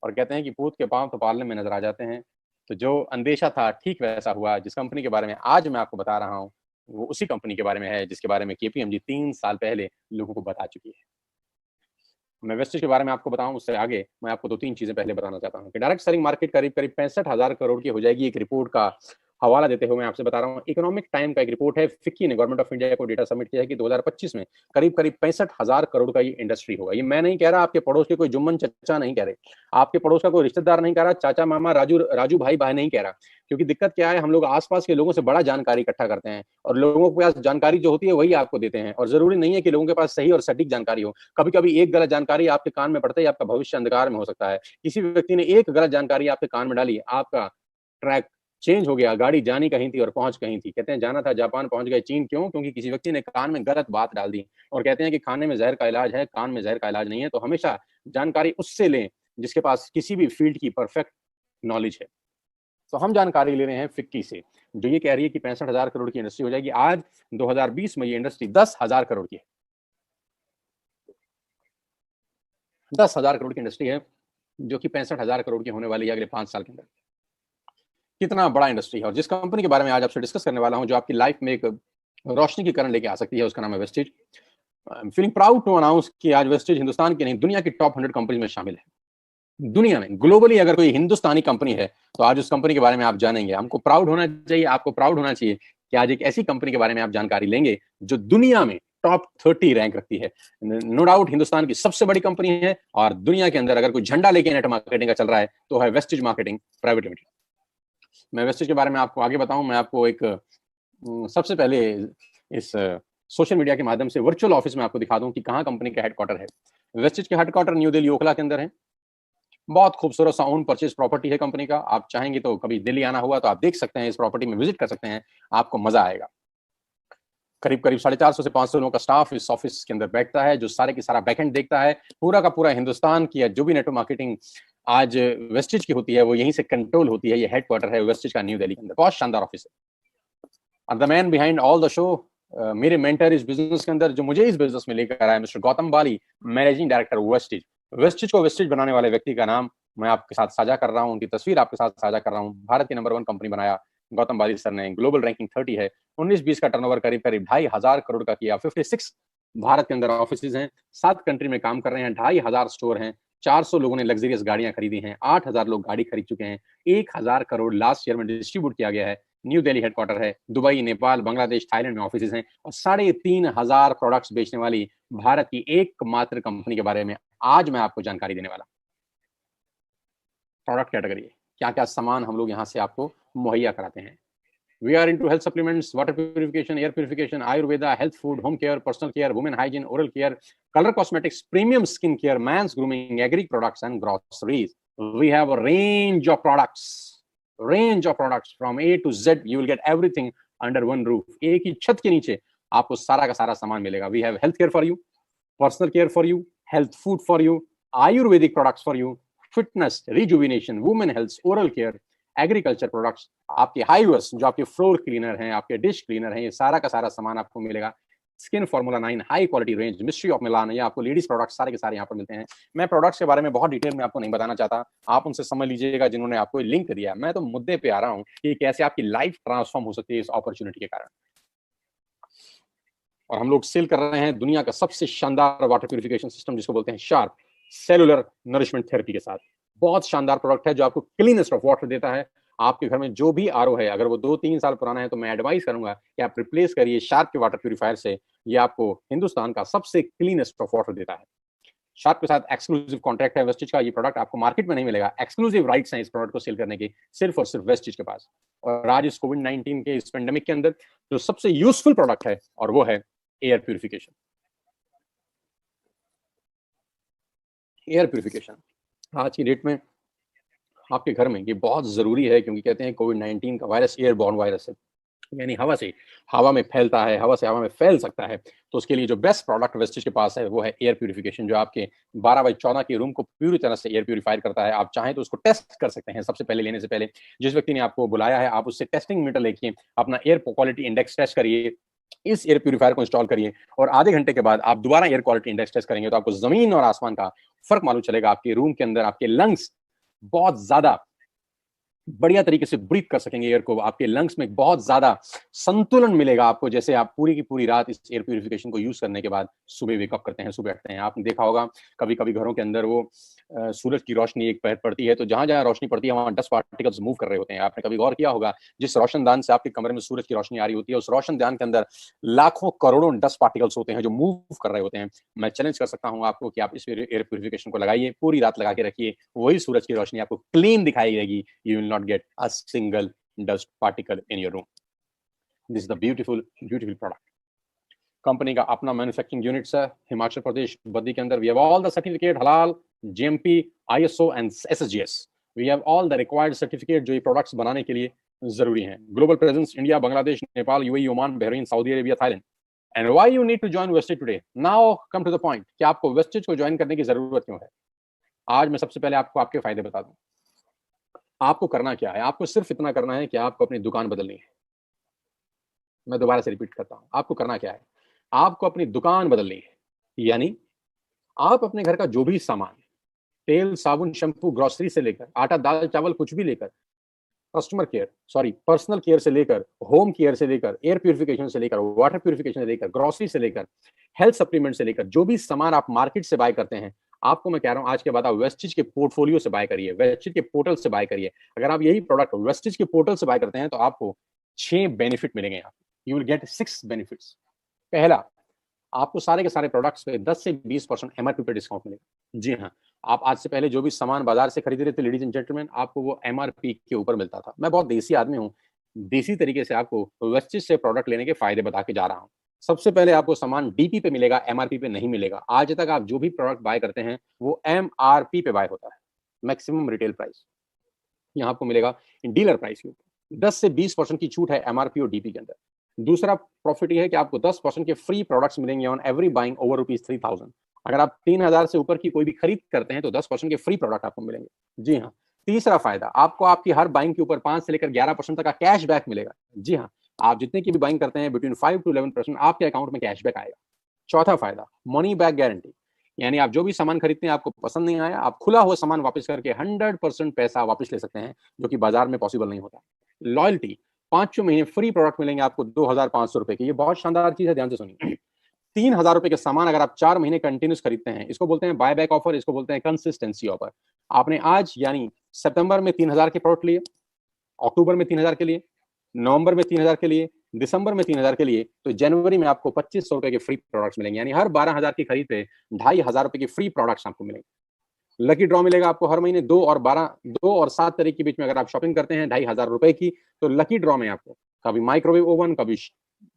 और कहते हैं कि पूत के पांव तो पालने में नजर आ जाते हैं। तो जो अंदेशा था ठीक वैसा हुआ। जिस कंपनी के बारे में आज मैं आपको बता रहा हूँ वो उसी कंपनी के बारे में है जिसके बारे में केपीएमजी 3 साल पहले लोगों को बता चुकी है। मैं वेस्टिज के बारे में आपको बताऊं उससे आगे मैं आपको 2-3 चीजें पहले बताना चाहता हूं कि डायरेक्ट सेलिंग मार्केट करीब 65,000 करोड़ की हो जाएगी। एक रिपोर्ट का हवाला देते हुए मैं आपसे बता रहा हूं, इकोनॉमिक टाइम का एक रिपोर्ट है, फिक्की ने गवर्नमेंट ऑफ इंडिया को डेटा सबमिट किया है कि 2025 में करीब 65,000 करोड़ का ये इंडस्ट्री होगा। ये मैं नहीं कह रहा, आपके पड़ोस के कोई जुम्मन चचा नहीं कह रहे, आपके पड़ोस का कोई रिश्तेदार नहीं कह रहा, चाचा मामा राजू भाई नहीं कह रहा। क्योंकि दिक्कत क्या है, हम लोग आसपास के लोगों से बड़ा जानकारी इकट्ठा करते हैं और लोगों के पास जानकारी जो होती है वही आपको देते हैं, और जरूरी नहीं है कि लोगों के पास सही और सटीक जानकारी हो। कभी कभी एक गलत जानकारी आपके कान में पड़ते ही आपका भविष्य अंधकार में हो सकता है। किसी व्यक्ति ने एक गलत जानकारी आपके कान में डाली, आपका ट्रैक चेंज हो गया, गाड़ी जानी कहीं थी और पहुंच कहीं थी। कहते हैं जाना था जापान, पहुंच गए चीन। क्यों? क्योंकि किसी व्यक्ति ने कान में गलत बात डाल दी। और कहते हैं कि खाने में जहर का इलाज है, कान में जहर का इलाज नहीं है। तो हमेशा जानकारी उससे लें जिसके पास किसी भी फील्ड की परफेक्ट नॉलेज है। तो हम जानकारी ले रहे हैं फिक्की से, जो ये कह रही है कि 65,000 करोड़ की इंडस्ट्री हो जाएगी। आज 2020 में ये इंडस्ट्री 10,000 करोड़ की है। 10,000 करोड़ की इंडस्ट्री है जो कि 65,000 करोड़ की होने वाली है अगले 5 साल के अंदर। कितना बड़ा इंडस्ट्री है। और जिस कंपनी के बारे में आज आपसे डिस्कस करने वाला हूं, जो आपकी लाइफ में एक रोशनी की किरण लेके आ सकती है, उसका नाम है Vestige. I am feeling proud to announce कि आज वेस्टिज हिंदुस्तान की नहीं दुनिया की टॉप 100 कंपनी में शामिल है। दुनिया में ग्लोबली अगर कोई हिंदुस्तानी कंपनी है तो आज उस कंपनी के बारे में आप जानेंगे। हमको प्राउड होना चाहिए, आपको प्राउड होना चाहिए कि आज एक ऐसी कंपनी के बारे में आप जानकारी लेंगे जो दुनिया में टॉप 30 रैंक रखती है। नो डाउट हिंदुस्तान की सबसे बड़ी कंपनी है, और दुनिया के अंदर अगर कोई झंडा लेके नेटवर्क मार्केटिंग का चल रहा है तो है वेस्टिज मार्केटिंग प्राइवेट लिमिटेड। मैं वेस्टिज के बारे में आपको आगे बताऊं, मैं आपको एक सबसे पहले इस सोशल मीडिया के माध्यम से वर्चुअल ऑफिस में आपको दिखा दूं कि कहां कंपनी का हेडक्वार्टर है। वेस्टिज के हेडक्वार्टर न्यू दिल्ली ओखला के अंदर है। बहुत खूबसूरत सा ओन परचेज प्रॉपर्टी है कंपनी का। आप चाहेंगे तो कभी दिल्ली आना हुआ तो आप देख सकते हैं, इस प्रॉपर्टी में विजिट कर सकते हैं, आपको मजा आएगा। करीब 450 से 500 लोगों का स्टाफ इस ऑफिस के अंदर बैठता है, जो सारे की सारा बैकएंड देखता है। पूरा का पूरा हिंदुस्तान की जो भी नेटवर्क मार्केटिंग आज वेस्टिज की होती है वो यहीं से कंट्रोल होती है। ये हेडक्वार्टर है वेस्टिज का न्यू दिल्ली के अंदर। बहुत शानदार ऑफिस है। और the man behind all the show, मेरे मेंटर इस बिजनेस के अंदर जो मुझे इस बिजनेस में लेकर आया, मिस्टर गौतम बाली, मैनेजिंग डायरेक्टर वेस्टिज। वेस्टिज को वेस्टिज बनाने वाले व्यक्ति का नाम मैं आपके साथ साझा कर रहा हूँ, उनकी तस्वीर आपके साथ साझा कर रहा हूँ। भारत की नंबर 1 कंपनी बनाया गौतम बाली सर ने, ग्लोबल रैंकिंग 30 है, 19-20 का टर्नओवर करीब करीब 2,500 करोड़ का किया, 56 भारत के अंदर ऑफिस हैं, 7 कंट्री में काम कर रहे हैं, 2,500 स्टोर हैं, 400 लोगों ने लग्जरियस गाड़ियां खरीदी हैं, 8,000 लोग गाड़ी खरीद चुके हैं, 1,000 करोड़ लास्ट ईयर में डिस्ट्रीब्यूट किया गया है। न्यू दिल्ली हेडक्वार्टर है, दुबई, नेपाल, बांग्लादेश, थाईलैंड में ऑफिस हैं, और 3,500 प्रोडक्ट्स बेचने वाली भारत की एकमात्र कंपनी के बारे में आज मैं आपको जानकारी देने वाला। प्रोडक्ट कैटेगरी, क्या क्या सामान हम लोग यहाँ से आपको मुहैया कराते हैं। We are into health supplements, water purification, air purification, Ayurveda, health food, home care, personal care, women hygiene, oral care, color cosmetics, premium skin care, man's grooming, agri products, and groceries. We have a range of products from A to Z. You will get everything under one roof. एक ही छत के नीचे आपको सारा का सारा सामान मिलेगा. We have health care for you, personal care for you, health food for you, Ayurvedic products for you, fitness, rejuvenation, women health, oral care, agriculture products, आपके हाईवर्स जो आपके फ्लोर क्लीनर हैं, आपके डिश क्लीनर हैं, ये सारा का सारा सामान आपको मिलेगा। Skin formula 9 high quality range, mystery of Milan, ये आपको लेडीज प्रोडक्ट्स सारे के सारे यहाँ पर मिलते हैं। मैं प्रोडक्ट्स के बारे में बहुत डिटेल में आपको नहीं बताना चाहता, आप उनसे समझ लीजिएगा जिन्होंने आपको लिंक दिया। मैं तो मुद्दे पे आ रहा हूँ कि कैसे आपकी लाइफ ट्रांसफॉर्म हो सकती है इस अपॉर्चुनिटी के कारण। और हम लोग सेल कर रहे हैं दुनिया का सबसे शानदार वाटर प्यूरिफिकेशन सिस्टम जिसको बोलते हैं शार्प सेलुलर नरिशमेंट थेरेपी के साथ। बहुत शानदार प्रोडक्ट है जो आपको क्लीनेस्ट ऑफ वाटर देता है। आपके घर में जो भी आरओ है, अगर वो 2-3 साल पुराना है, तो मैं एडवाइस करूंगा कि आप रिप्लेस करिए शार्प के वाटर प्यूरिफायर से। ये आपको हिंदुस्तान का सबसे क्लीनेस्ट ऑफ वाटर देता है। शार्प के साथ एक्सक्लूसिव कॉन्ट्रैक्ट है वेस्टिज का। ये प्रोडक्ट आपको मार्केट में नहीं मिलेगा, एक्सक्लूसिव राइट्स हैं इस प्रोडक्ट को सेल करने के सिर्फ और सिर्फ वेस्टिज के पास। और आज इस कोविड-19 के इस पेंडेमिक के अंदर जो सबसे यूजफुल प्रोडक्ट है, और वो है एयर प्यूरिफिकेशन। एयर प्यूरिफिकेशन आज की डेट में आपके घर में ये बहुत जरूरी है, क्योंकि कहते हैं कोविड-19 का वायरस एयरबॉर्न वायरस है, यानी हवा में फैलता है, हवा से हवा में फैल सकता है। तो उसके लिए जो बेस्ट प्रोडक्ट वेस्टिज के पास है वो है एयर प्यूरिफिकेशन, जो आपके 12x14 के रूम को पूरी तरह से एयर प्यूरिफायर करता है। आप चाहें तो उसको टेस्ट कर सकते हैं। सबसे पहले लेने से पहले जिस व्यक्ति ने आपको बुलाया है, आप उससे टेस्टिंग मीटर लेके अपना एयर क्वालिटी इंडेक्स टेस्ट करिए, इस एयर प्यूरिफायर को इंस्टॉल करिए, और आधे घंटे के बाद आप दोबारा एयर क्वालिटी इंडेक्स टेस्ट करेंगे तो आपको जमीन और आसमान का फर्क मालूम चलेगा। आपके रूम के अंदर आपके लंग्स बहुत ज्यादा बढ़िया तरीके से ब्रीथ कर सकेंगे एयर को। आपके लंग्स में बहुत ज्यादा संतुलन मिलेगा आपको, जैसे आप पूरी की पूरी रात इस एयर प्यूरिफिकेशन को यूज करने के बाद सुबह वेकअप करते हैं, सुबह उठते हैं। आपने देखा होगा कभी कभी घरों के अंदर वो सूरज की रोशनी एक पड़ती है, तो जहां जहां रोशनी पड़ती है वहां डस्ट पार्टिकल्स मूव कर रहे होते हैं। आपने कभी गौर किया होगा, जिस रोशनदान से आपके कमरे में सूरज की रोशनी आ रही होती है, उस रोशनदान के अंदर लाखों करोड़ों डस्ट पार्टिकल्स होते हैं जो मूव कर रहे होते हैं। मैं चैलेंज कर सकता हूं आपको कि आप इस एयर प्यूरिफिकेशन को लगाइए, पूरी रात लगा के रखिए, वही सूरज की रोशनी आपको क्लीन दिखाई देगी। You will not get a single dust particle in your room. This is the beautiful product. Company का अपना मैन्युफैक्चरिंग यूनिट्स है हिमाचल प्रदेश बद्दी के अंदर। We have all the certificate halal, GMP, ISO and SSGS. We have all the required certificate जो ये products बनाने के लिए जरूरी हैं। Global presence India, Bangladesh, Nepal, UAE, Oman, Bahrain, Saudi Arabia, Thailand. And why you need to join Westage today? Now come to the point कि आपको wastage को ज्वाइन करने की जरूरत क्यों है। आज मैं सबसे पहले आपको आपके फायदे बता दूं। आपको करना क्या है? आपको सिर्फ इतना करना है कि आपको अपनी दुकान बदलनी है। मैं दोबारा से रिपीट करता हूं, आपको करना क्या है? आपको अपनी दुकान बदलनी है। यानी आप अपने घर का जो भी सामान, तेल, साबुन, शैम्पू, ग्रोसरी से लेकर आटा, दाल, चावल, कुछ भी लेकर, कस्टमर केयर पर्सनल केयर से लेकर, होम केयर से लेकर, एयर प्यूरिफिकेशन से लेकर, वाटर प्यूरिफिकेशन से लेकर, ग्रोसरी से लेकर, हेल्थ सप्लीमेंट से लेकर, जो भी सामान आप मार्केट से बाय करते हैं, आपको मैं कह रहा हूं आज के बाद आप वेस्टिज के पोर्टफोलियो से बाय करिए, वेस्टिज के पोर्टल से बाय करिए। अगर आप यही प्रोडक्ट वेस्टिज के पोर्टल से बाय करते हैं तो आपको 6 बेनिफिट मिलेंगे। You will get 6 benefits. पहला, आपको सारे के सारे प्रोडक्ट्स पे 10 से 20% एमआरपी पे डिस्काउंट मिलेगा। जी हाँ, आप आज से पहले जो भी सामान बाजार से खरीद रहे थे लेडीज एंड जेंटलमैन, आपको वो एमआरपी के ऊपर मिलता था। मैं बहुत देसी आदमी हूँ, देसी तरीके से आपको वेस्टिज से प्रोडक्ट लेने के फायदे बता के जा रहा हूँ। सबसे पहले आपको सामान डीपी पे मिलेगा, एमआरपी पे नहीं मिलेगा। आज तक आप जो भी प्रोडक्ट बाय करते हैं वो एमआरपी पे बाय होता है, मैक्सिमम रिटेल प्राइस। यहाँ आपको मिलेगा डीलर प्राइस के ऊपर 10 से 20% की छूट है एमआरपी और डीपी के अंदर। दूसरा प्रॉफिट ये है कि आपको 10% के फ्री प्रोडक्ट्स मिलेंगे ऑन एवरी बाइंग ओवर ₹3000। अगर आप 3000 से ऊपर की कोई भी खरीद करते हैं तो 10% के फ्री प्रोडक्ट आपको मिलेंगे। जी हाँ। तीसरा फायदा, आपको आपकी हर बाइंग के ऊपर 5 से लेकर 11% तक का कैशबैक मिलेगा। जी हाँ, आप जितने की भी बाइंग करते हैं बिटवीन 5 to 11% आपके अकाउंट में कैशबैक आएगा। चौथा फायदा, मनी बैक गारंटी। यानी आप जो भी सामान खरीदते हैं आपको पसंद नहीं आया, आप खुला हुआ सामान वापस करके 100% पैसा वापस ले सकते हैं, जो कि बाजार में पॉसिबल नहीं होता। लॉयल्टी, 5 महीने फ्री प्रोडक्ट मिलेंगे आपको 2,500 रुपए के, ये बहुत शानदार चीज है, ध्यान से सुनिए। 3,000 रुपए के सामान अगर आप 4 महीने कंटिन्यूस खरीदते हैं, इसको बोलते हैं बाय बैक ऑफर, इसको बोलते हैं कंसिस्टेंसी ऑफर। आपने आज यानी सितंबर में 3,000 के प्रोडक्ट लिए, अक्टूबर में 3,000 के लिए, नवंबर में 3,000 के लिए, दिसंबर में 3,000 के लिए, तो जनवरी में आपको 2,500 रुपए के फ्री प्रोडक्ट्स मिलेंगे। यानी हर 12,000 की खरीद पे 2,500 रुपए के फ्री प्रोडक्ट्स आपको मिलेंगे। लकी ड्रॉ मिलेगा आपको हर महीने 2 और 7 तारीख के बीच में अगर आप शॉपिंग करते हैं 2,500 रुपए की, तो लकी ड्रॉ में आपको कभी माइक्रोवेव ओवन, कभी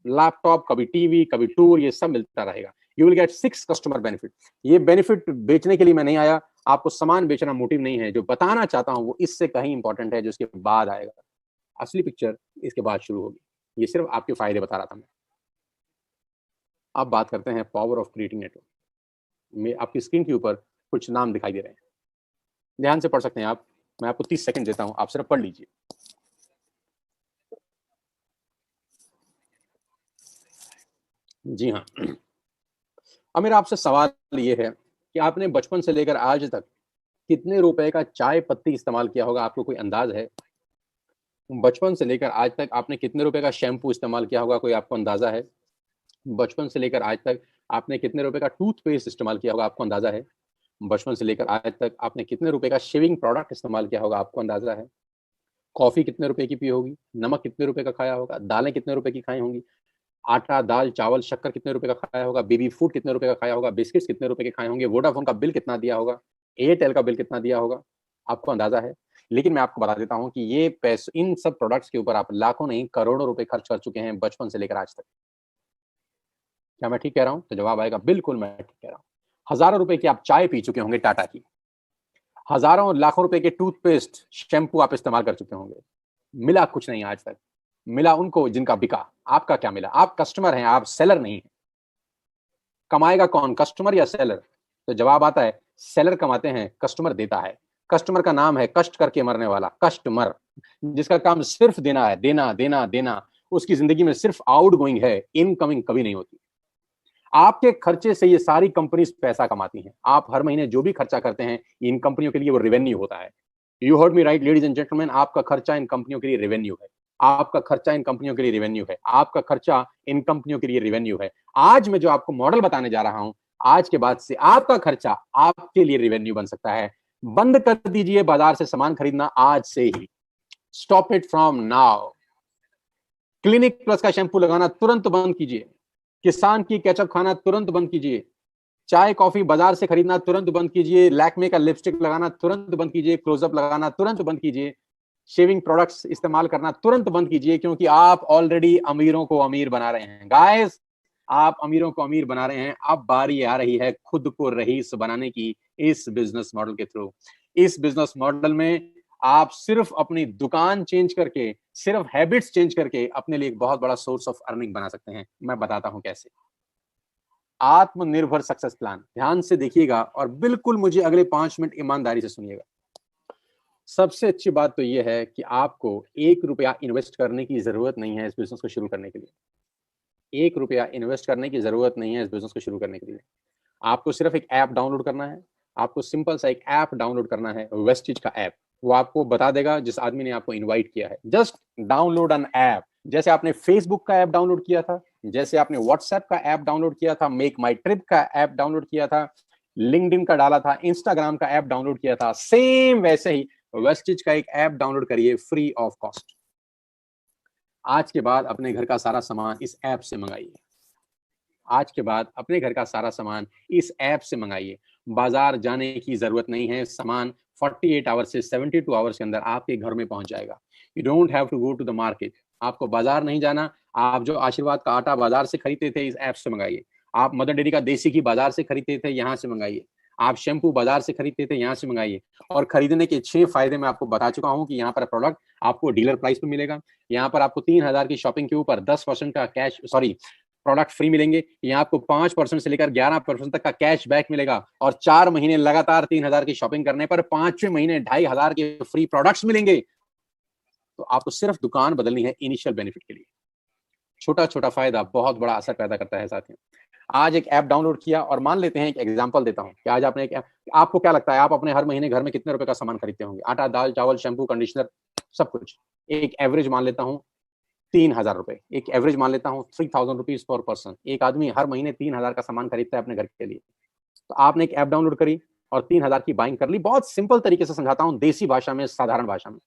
लैपटॉप, कभी टीवी, कभी टूर, ये सब मिलता रहेगा। You will get 6 customer benefit. ये बेनिफिट बेचने के लिए मैं नहीं आया, आपको सामान बेचना मोटिव नहीं है। जो बताना चाहता हूं वो इससे कहीं इंपॉर्टेंट है, जो इसके बाद आएगा। असली पिक्चर इसके बाद शुरू होगी। ये सिर्फ आपके फायदे बता रहा था मैं। अब बात करते हैं पावर ऑफ क्रिएटिंग नेटवर्क में। आपकी स्क्रीन के ऊपर कुछ नाम दिखाई दे रहे हैं, ध्यान से पढ़ सकते हैं आप। मैं आपको 30 सेकंड देता हूं, आप सिर्फ पढ़ लीजिए। जी हाँ। अब मेरा आपसे सवाल ये है कि आपने बचपन से लेकर आज तक कितने रुपए का चाय पत्ती इस्तेमाल किया होगा, आपको कोई अंदाज है? बचपन से लेकर आज तक आपने कितने रुपए का शैम्पू इस्तेमाल किया होगा, कोई आपको अंदाजा है? बचपन से लेकर आज तक आपने कितने रुपए का टूथपेस्ट इस्तेमाल किया होगा, आपको अंदाजा है? बचपन से लेकर आज तक आपने कितने रुपए का शेविंग प्रोडक्ट इस्तेमाल किया होगा, आपको अंदाजा है? कॉफी कितने रुपए की पी होगी? नमक कितने रुपए का खाया होगा? दालें कितने रुपए की खाई होंगी? आटा, दाल, चावल, शक्कर कितने रुपए का खाया होगा? बेबी फूड कितने रुपए का खाया होगा? बिस्किट्स कितने रुपए के खाए होंगे? वोडाफोन का बिल कितना दिया होगा? एयरटेल का बिल कितना दिया होगा? आपको अंदाजा है? लेकिन मैं आपको बता देता हूँ कि ये पैसे, इन सब प्रोडक्ट्स के ऊपर आप लाखों नहीं करोड़ों रुपए खर्च कर चुके हैं बचपन से लेकर आज तक। क्या मैं ठीक कह रहा हूँ? तो जवाब आएगा बिल्कुल मैं ठीक कह रहा हूँ। हजारों रुपए की आप चाय पी चुके होंगे टाटा की, हजारों लाखों रुपए के टूथपेस्ट, शैम्पू आप इस्तेमाल कर चुके होंगे। मिला कुछ नहीं आज तक। मिला उनको जिनका बिका। आपका क्या मिला? आप कस्टमर हैं, आप सेलर नहीं हैं। कमाएगा कौन, कस्टमर या सेलर? तो जवाब आता है सेलर कमाते हैं, कस्टमर देता है। कस्टमर का नाम है कष्ट करके मरने वाला कस्टमर, जिसका काम सिर्फ देना है, देना देना देना। उसकी जिंदगी में सिर्फ आउट गोइंग है, इनकमिंग कभी नहीं होती। आपके खर्चे से ये सारी कंपनीज पैसा कमाती हैं। आप हर महीने जो भी खर्चा करते हैं इन कंपनियों के लिए वो रेवेन्यू होता है। You heard me right ladies and gentleman, आपका खर्चा इन कंपनियों के लिए रेवेन्यू है। आपका खर्चा इन कंपनियों के लिए रेवेन्यू है। आपका खर्चा इन कंपनियों के लिए रेवेन्यू है। आज मैं जो आपको मॉडल बताने जा रहा हूं, आज के बाद से आपका खर्चा आपके लिए रेवेन्यू बन सकता है। बंद कर दीजिए बाजार से सामान खरीदना आज से ही। Stop it from now. Clinic plus का शैम्पू लगाना तुरंत बंद कीजिए। किसान की केचप खाना तुरंत बंद कीजिए। चाय कॉफी बाजार से खरीदना तुरंत बंद कीजिए। लैक्मे का लिपस्टिक लगाना तुरंत बंद कीजिए। क्लोजअप लगाना तुरंत बंद कीजिए। शेविंग प्रोडक्ट्स इस्तेमाल करना तुरंत बंद कीजिए, क्योंकि आप ऑलरेडी अमीरों को अमीर बना रहे हैं। गाइस, आप अमीरों को अमीर बना रहे हैं। अब बारी आ रही है खुद को रईस बनाने की, इस बिजनेस मॉडल के थ्रू। इस बिजनेस मॉडल में आप सिर्फ अपनी दुकान चेंज करके, सिर्फ हैबिट्स चेंज करके अपने लिए एक बहुत बड़ा सोर्स ऑफ अर्निंग बना सकते हैं। मैं बताता हूं कैसे। आत्मनिर्भर सक्सेस प्लान, ध्यान से देखिएगा और बिल्कुल मुझे अगले 5 मिनट ईमानदारी से सुनिएगा। सबसे अच्छी बात तो यह है कि आपको 1 रुपया इन्वेस्ट करने की जरूरत नहीं है इस बिजनेस को शुरू करने के लिए। 1 रुपया इन्वेस्ट करने की जरूरत नहीं है इस बिजनेस को शुरू करने के लिए। आपको सिर्फ एक ऐप डाउनलोड करना है। आपको सिंपल सा एक ऐप डाउनलोड करना है, वेस्टिज का ऐप। वो आपको बता देगा जिस आदमी ने आपको इनवाइट किया है। Just download an app. जैसे आपने फेसबुक का ऐप डाउनलोड किया था, जैसे आपने व्हाट्सएप का ऐप डाउनलोड किया था, मेक माई ट्रिप का ऐप डाउनलोड किया था, लिंक्डइन का डाला था, इंस्टाग्राम का ऐप डाउनलोड किया था, सेम वैसे ही वेस्टिज का एक ऐप डाउनलोड करिए फ्री ऑफ कॉस्ट। आज के बाद अपने घर का सारा सामान इस ऐप से मंगाइए। आज के बाद अपने घर का सारा सामान इस ऐप से मंगाइए। बाजार जाने की जरूरत नहीं है। सामान 48 आवर्स से 72 आवर्स के अंदर आपके घर में पहुंच जाएगा। You don't have to go to the market. आपको बाजार नहीं जाना। आप जो आशीर्वाद का आटा बाजार से खरीदते थे, इस ऐप से मंगाइए। आप मदर डेयरी का देसी घी बाजार से खरीदते थे, यहाँ से मंगाइए। आप शैम्पू बाजार से खरीदते थे, यहाँ से मंगाइए। और खरीदने के 6 फायदे मैं आपको बता चुका हूँ कि यहाँ पर प्रोडक्ट आपको डीलर प्राइस पे मिलेगा। यहाँ पर आपको 3,000 की शॉपिंग के ऊपर 10% का प्रोडक्ट फ्री मिलेंगे। यहाँ आपको 5% से लेकर 11% तक का कैश बैक मिलेगा। और 4 महीने लगातार 3,000 की शॉपिंग करने पर 5वें महीने 2,500 के फ्री प्रोडक्ट्स मिलेंगे। तो आपको सिर्फ दुकान बदलनी है इनिशियल बेनिफिट के लिए। छोटा छोटा फायदा बहुत बड़ा असर पैदा करता है साथियों। आज एक ऐप डाउनलोड किया और मान लेते हैं, एक एग्जांपल देता हूं कि आज आपने एक आपको क्या लगता है आप अपने हर महीने घर में कितने रुपए का सामान खरीदते होंगे? आटा, दाल, चावल, शैम्पू, कंडीशनर, सब कुछ। एक एवरेज मान लेता हूं 3,000 रुपए, एक एवरेज मान लेता हूं 3,000 रुपीज पर पर्सन। एक आदमी हर महीने 3,000 का सामान खरीदता है अपने घर के लिए। तो आपने एक ऐप डाउनलोड करी और 3,000 की बाइंग कर ली। बहुत सिंपल तरीके से समझाता हूं, देसी भाषा में, साधारण भाषा में।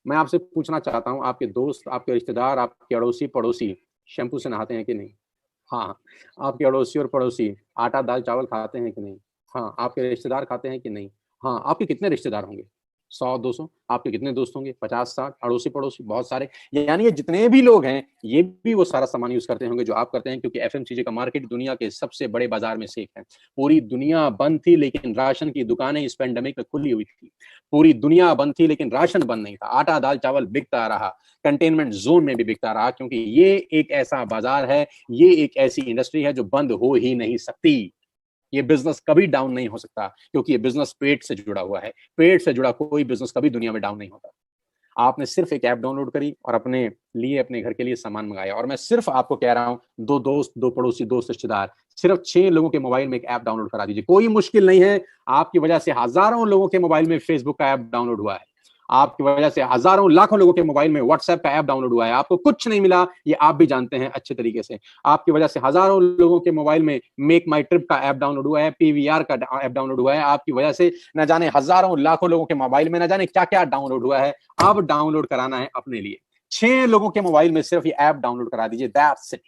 मैं आपसे पूछना चाहता हूं, आपके दोस्त, आपके रिश्तेदार, आपके अड़ोसी पड़ोसी शैम्पू से नहाते हैं कि नहीं? हाँ। आपके अड़ोसी और पड़ोसी आटा, दाल, चावल खाते हैं कि नहीं? हाँ। आपके रिश्तेदार खाते हैं कि नहीं? हाँ। आपके कितने रिश्तेदार होंगे? 100-200। आपके कितने दोस्त होंगे? 50-60। अड़ोसी-पड़ोसी बहुत सारे। यानी ये जितने भी लोग हैं, ये भी वो सारा सामान यूज़ करते होंगे जो आप करते हैं, क्योंकि एफएमसीजी का मार्केट दुनिया के सबसे बड़े बाज़ार में से एक है। पूरी दुनिया बंद थी, लेकिन राशन की दुकानें इस पैंडेमिक में खुली हुई थी। पूरी दुनिया बंद थी, लेकिन राशन बंद नहीं था। आटा, दाल, चावल बिकता रहा। कंटेनमेंट ज़ोन में भी बिकता रहा, क्योंकि ये एक ऐसा बाज़ार है, ये एक ऐसी इंडस्ट्री है जो बंद हो ही नहीं सकती। ये बिजनेस कभी डाउन नहीं हो सकता, क्योंकि ये बिजनेस पेट से जुड़ा हुआ है। पेट से जुड़ा कोई बिजनेस कभी दुनिया में डाउन नहीं होता। आपने सिर्फ एक ऐप डाउनलोड करी और अपने लिए, अपने घर के लिए सामान मंगाया। और मैं सिर्फ आपको कह रहा हूं, दो दोस्त, दो पड़ोसी, दोस्त, रिश्तेदार, सिर्फ 6 लोगों के मोबाइल में एक ऐप डाउनलोड करा दीजिए। कोई मुश्किल नहीं है। आपकी वजह से हजारों लोगों के मोबाइल में फेसबुक का ऐप डाउनलोड हुआ है। आपकी वजह से हजारों लाखों लोगों के मोबाइल में व्हाट्सएप का ऐप डाउनलोड हुआ है। आपको कुछ नहीं मिला, ये आप भी जानते हैं अच्छे तरीके से। आपकी वजह से हजारों लोगों के मोबाइल में मेक माई ट्रिप का ऐप डाउनलोड हुआ है, पीवीआर का ऐप डाउनलोड हुआ है। आपकी वजह से न जाने हजारों लाखों लोगों के मोबाइल में न जाने क्या क्या डाउनलोड हुआ है। अब डाउनलोड कराना है अपने लिए। 6 लोगों के मोबाइल में सिर्फ ये ऐप डाउनलोड करा दीजिए, दैट्स इट।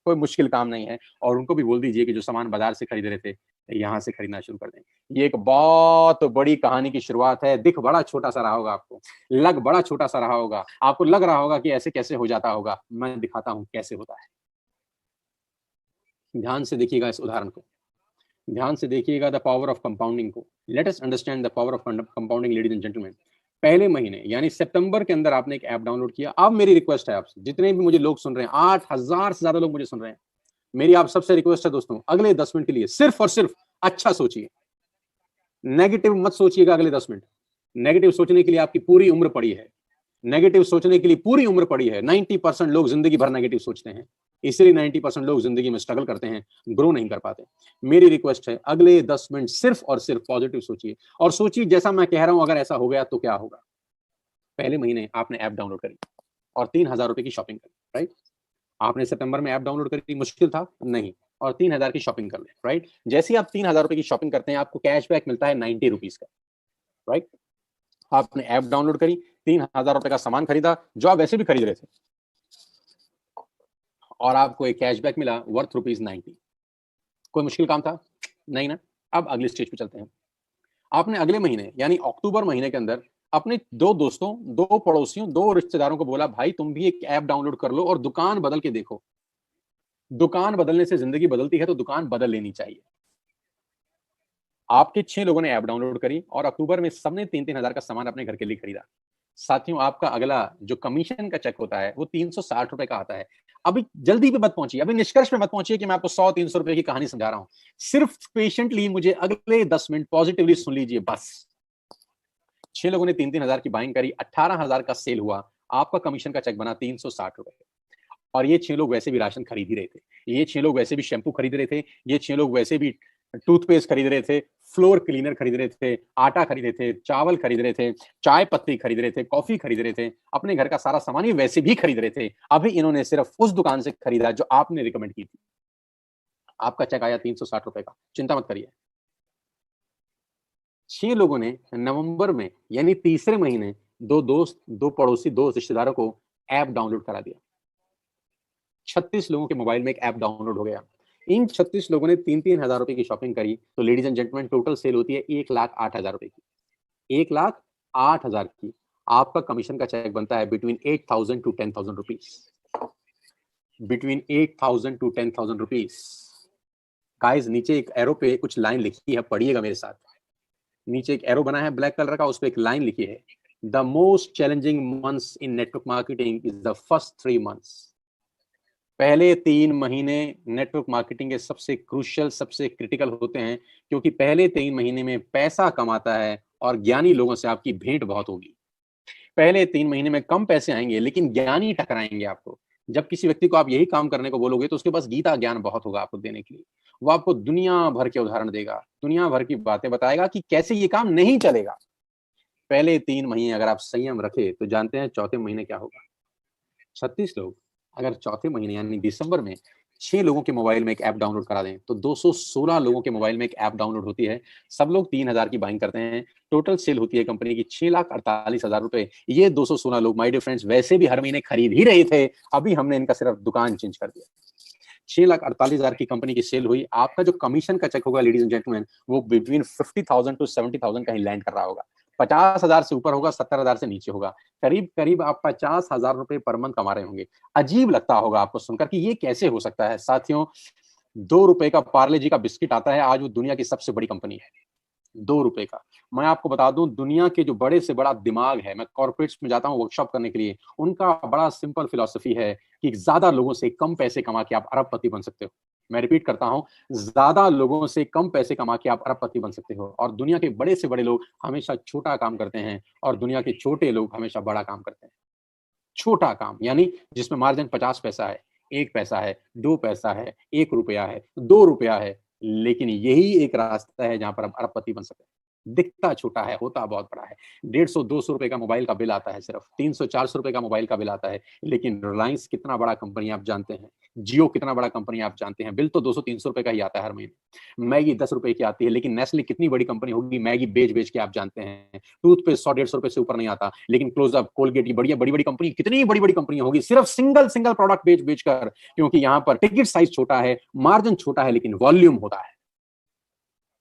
कोई मुश्किल काम नहीं है। और उनको भी बोल दीजिए कि जो सामान बाजार से खरीद रहे थे, यहाँ से खरीदना शुरू कर दें। ये एक बहुत बड़ी कहानी की शुरुआत है। दिख बड़ा छोटा सा रहा होगा आपको, लग बड़ा छोटा सा रहा होगा, आपको लग रहा होगा कि ऐसे कैसे हो जाता होगा। मैं दिखाता हूं कैसे होता है। ध्यान से देखिएगा इस उदाहरण को, ध्यान से देखिएगा द पावर ऑफ कंपाउंडिंग को। Let us understand the power of compounding, ladies and gentleman. पहले महीने यानी सितंबर के अंदर आपने एक ऐप डाउनलोड किया। अब मेरी रिक्वेस्ट है आपसे, जितने भी मुझे लोग सुन रहे हैं, 8,000 से ज्यादा लोग मुझे सुन रहे हैं, मेरी आप सबसे रिक्वेस्ट है दोस्तों, अगले 10 मिनट के लिए सिर्फ और सिर्फ अच्छा सोचिए। नेगेटिव मत सोचिएगा अगले 10 मिनट। नेगेटिव सोचने के लिए आपकी पूरी उम्र पड़ी है। नेगेटिव सोचने के लिए पूरी उम्र पड़ी है। 90% लोग जिंदगी भर नेगेटिव सोचते हैं, इसलिए 90% लोग जिंदगी में स्ट्रगल करते हैं, ग्रो नहीं कर पाते। मेरी रिक्वेस्ट है, अगले 10 मिनट सिर्फ और सिर्फ पॉजिटिव सोचिए, और सोचिए जैसा मैं कह रहा हूं, अगर ऐसा हो गया तो क्या होगा। पहले महीने आपने ऐप डाउनलोड करी और 3,000 रुपए की शॉपिंग करी, राइट? आपने सितंबर में ऐप डाउनलोड करी, मुश्किल था? नहीं। और 3,000 की शॉपिंग कर ले, राइट? जैसे ही आप 3,000 रुपए की शॉपिंग करते हैं, आपको कैशबैक मिलता है 90 रुपीज का, राइट? आपने ऐप डाउनलोड करी, 3,000 रुपए का सामान खरीदा जो आप वैसे भी खरीद रहे थे, और आपको एक कैशबैक मिला वर्थ ₹90। कोई मुश्किल काम था? नहीं ना। अब अगले स्टेज पे चलते हैं। आपने अगले महीने यानी अक्टूबर महीने के अंदर अपने 2 दोस्तों, 2 पड़ोसियों, 2 रिश्तेदारों को बोला, भाई तुम भी एक ऐप डाउनलोड कर लो और दुकान बदल के देखो। दुकान बदलने से जिंदगी बदलती है, तो दुकान बदल लेनी चाहिए। आपके 6 लोगों ने ऐप डाउनलोड करी और अक्टूबर में सबने 3-3 हजार का सामान अपने घर के लिए खरीदा। साथियों, आपका अगला जो कमीशन का चेक होता है वो 360 रुपए का आता है। अभी जल्दी पे मत पहुंचिए, अभी निष्कर्ष पे मत पहुंचिए कि मैं आपको 100-300 रुपए की कहानी समझा रहा हूं। सिर्फ पेशेंटली मुझे अगले 10 मिनट पॉजिटिवली सुन लीजिए बस। 6 लोगों ने 3-3 हजार की बाइंग करी, 18,000 का सेल हुआ, आपका कमीशन का चेक बना 360 रुपए। और ये 6 लोग वैसे भी राशन खरीद ही रहे थे, ये 6 लोग वैसे भी शैम्पू खरीद रहे थे, ये 6 लोग वैसे भी टूथपेस्ट खरीद रहे थे, फ्लोर क्लीनर खरीद रहे थे, आटा खरीद रहे थे, चावल खरीद रहे थे, चाय पत्ती खरीद रहे थे, कॉफी खरीद रहे थे, अपने घर का सारा सामान ये वैसे भी खरीद रहे थे। अभी इन्होंने सिर्फ उस दुकान से खरीदा जो आपने रिकमेंड की थी। आपका चेक आया 360 रुपए का। चिंता मत करिए। 6 लोगों ने नवंबर में यानी तीसरे महीने 2 दोस्त, 2 पड़ोसी, 2 रिश्तेदारों को ऐप डाउनलोड करा दिया। 36 लोगों के मोबाइल में एक ऐप डाउनलोड हो गया। इन 36 लोगों ने 3-3 हजार रुपए की शॉपिंग करी, तो ladies and gentleman total sale होती है 1,08,000 रुपए की। 1,08,000 की आपका कमीशन का चेक बनता है between 8,000 to 10,000 rupees. Between 8,000 to 10,000 rupees. Guys, नीचे एक एरो पे कुछ लाइन लिखी है, पढ़िएगा मेरे साथ। नीचे एक एरो बना है ब्लैक कलर का, उस पर एक लाइन लिखी है, the most challenging months in network marketing is the first 3 months. पहले 3 महीने नेटवर्क मार्केटिंग के सबसे क्रूशियल, सबसे क्रिटिकल होते हैं, क्योंकि पहले 3 महीने में पैसा कमाता है और ज्ञानी लोगों से आपकी भेंट बहुत होगी। पहले 3 महीने में कम पैसे आएंगे, लेकिन ज्ञानी टकराएंगे आपको। जब किसी व्यक्ति को आप यही काम करने को बोलोगे तो उसके पास गीता ज्ञान बहुत होगा आपको देने के लिए। वो आपको दुनिया भर के उदाहरण देगा, दुनिया भर की बातें बताएगा कि कैसे ये काम नहीं चलेगा। पहले 3 महीने अगर आप संयम रखे तो जानते हैं चौथे महीने क्या होगा? 36 लोग अगर चौथे महीने यानी दिसंबर में 6 लोगों के मोबाइल में एक ऐप डाउनलोड करा दें तो 216 लोगों के मोबाइल में एक ऐप डाउनलोड होती है। सब लोग 3000 की बाइंग करते हैं। टोटल सेल होती है कंपनी की 6,48,000 रुपए। ये 216 लोग माय डियर फ्रेंड्स वैसे भी हर महीने खरीद ही रहे थे, अभी हमने इनका सिर्फ दुकान चेंज कर दिया। 6,48,000 की कंपनी की सेल हुई। आपका जो कमीशन का चेक होगा लेडीज एंड जेंटलमैन, वो बिटवीन 50,000 टू 70,000 कहीं लैंड कर रहा होगा। 50,000 से ऊपर होगा, 70,000 से नीचे होगा। करीब करीब आप 50,000 रुपए पर मंथ कमा रहे होंगे। अजीब लगता होगा आपको सुनकर कि ये कैसे हो सकता है। साथियों, 2 रुपए का पार्ले जी का बिस्किट आता है, आज वो दुनिया की सबसे बड़ी कंपनी है। 2 रुपए का। मैं आपको बता दूं, दुनिया के जो बड़े से बड़ा दिमाग है, मैं कॉर्पोरेट्स में जाता हूं वर्कशॉप करने के लिए, उनका बड़ा सिंपल फिलॉसफी है कि ज्यादा लोगों से कम पैसे कमा के आप अरबपति बन सकते हो। मैं रिपीट करता हूं, ज्यादा लोगों से कम पैसे कमा के आप अरबपति बन सकते हो। और दुनिया के बड़े से बड़े लोग हमेशा छोटा काम करते हैं और दुनिया के छोटे लोग हमेशा बड़ा काम करते हैं। छोटा काम यानी जिसमें मार्जिन 50 पैसा है, 1 पैसा है, 2 पैसा है, 1 रुपया है, 2 रुपया है, लेकिन यही एक रास्ता है जहां पर आप अरबपति बन सकते हैं। दिखता छोटा है, होता बहुत बड़ा है। 150-200 रुपए का मोबाइल का बिल आता है, सिर्फ 300-400 रुपए का मोबाइल का बिल आता है, लेकिन रिलायंस कितना बड़ा कंपनी आप जानते हैं, जियो कितना बड़ा कंपनी आप जानते हैं, बिल तो 200-300 रुपए का ही आता है हर महीने। मैगी 10 रुपए की आती है, लेकिन नेस्ले कितनी बड़ी कंपनी होगी, मैगी बेच बेच के आप जानते हैं। टूथपेस्ट 100-150 रुपए से ऊपर नहीं आता, लेकिन क्लोजअप, कोलगेट, ये बढ़िया बड़ी बड़ी कंपनी, कितनी बड़ी बड़ी कंपनी होगी सिर्फ सिंगल सिंगल प्रोडक्ट बेच बेच कर, क्योंकि यहाँ पर टिकट साइज छोटा है, मार्जिन छोटा है, लेकिन वॉल्यूम होता है।